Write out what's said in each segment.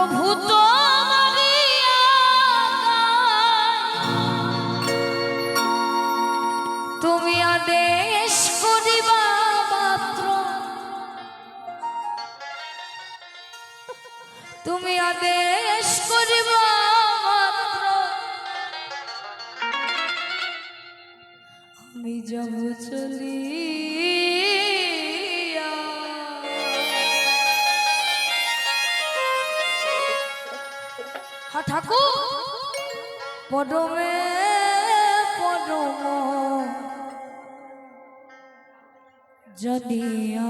প্রভু তোমারি তুমি আদেশ করিবা মাত্র, তুমি আদেশ করিবা মাত্র আমি যাব চলি। ঠাকুর পদমে পদম জানিয়া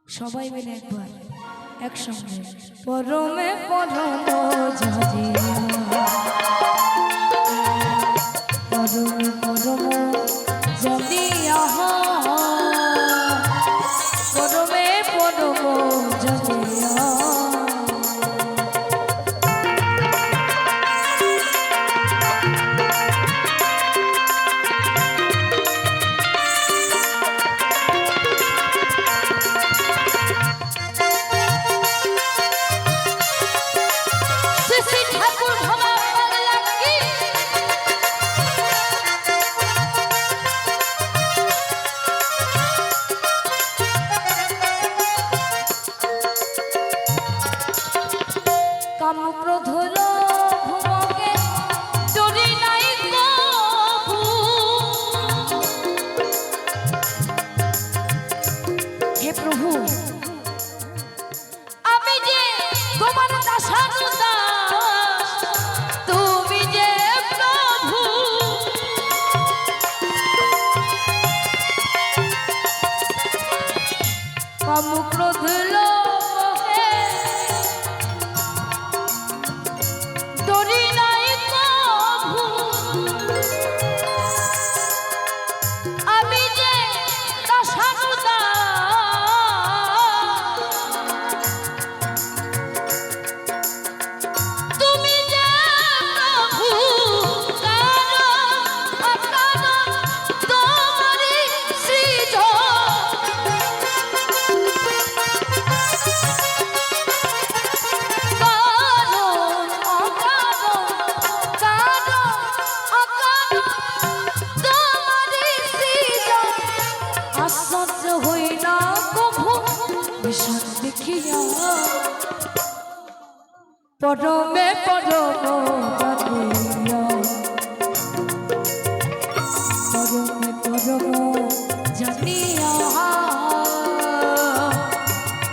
সবাই মিলে একবার একসঙ্গে পরমে পরম জানিয়া পরমে পরম জানিয়া পরমে পরম জানিয়া পরমে পরম জানিয়া পরমে পরম জানিয়া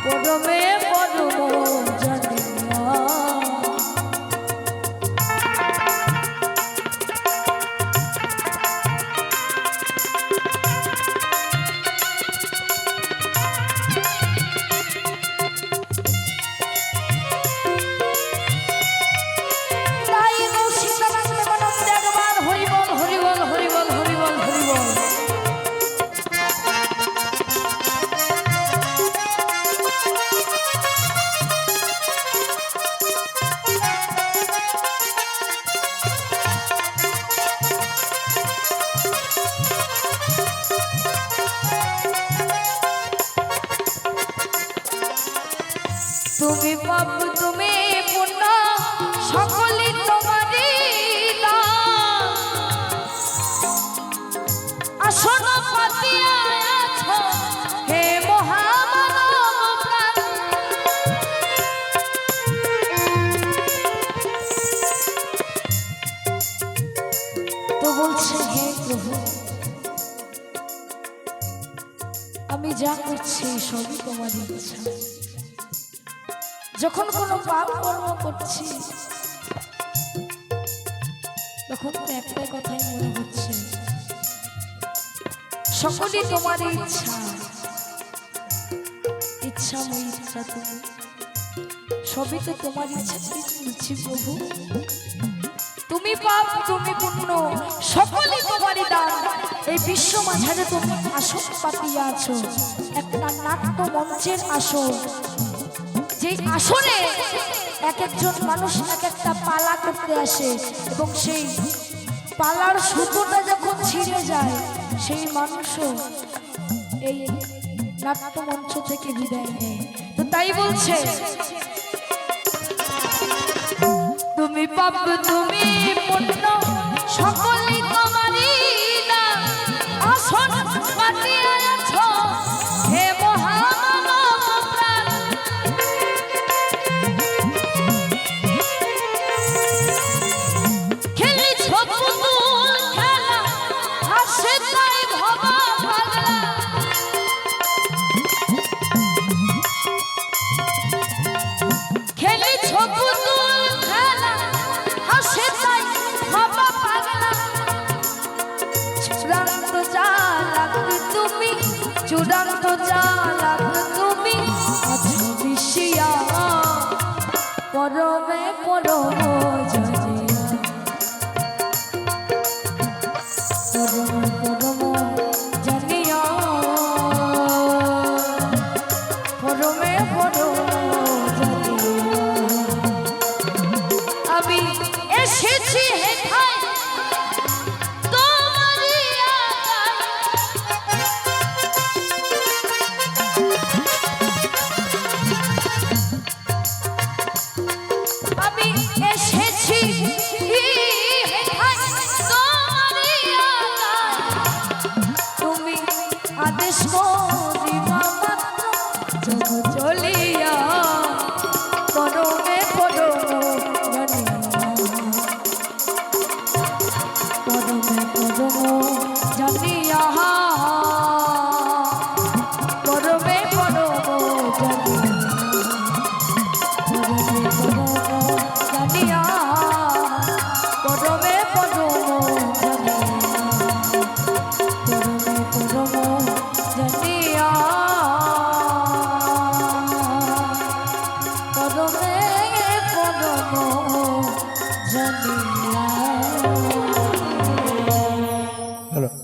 পরমে পরম জানিয়া তুমি পাপ তুমি পুণ্য সকলই তোমারই আসন পাতিয়া আছো হে মহামানব প্রাণ করছি সবই তোমার ইচ্ছা। যখন কোনো পাপ কর্ম করছি তখন তো একটাই কথাই মনে হচ্ছে, সকলই তোমার ইচ্ছা, ইচ্ছা মই ইচ্ছা তুমি, সবই তো তোমার ইচ্ছা করছি প্রভু। তুমি পাপ তুমি পুণ্য সকলই তোমারই দান। এই বিশ্ব মাঝারে তুমি আসন পাতিয়া আছো, একটা নাট্য মঞ্চের আসন, যে আসনে এক একজন মানুষ এক একটা পালা করতে আসে এবং সেই পালার সুতোটা যখন ছিঁড়ে যায় সেই মানুষও এই নাট্য মঞ্চ থেকে বিদায় নেয়। তো তাই বলছে, তুমি পাপ তুমি পুণ্য সকলই তোমারই দান, আসন পাতিয়া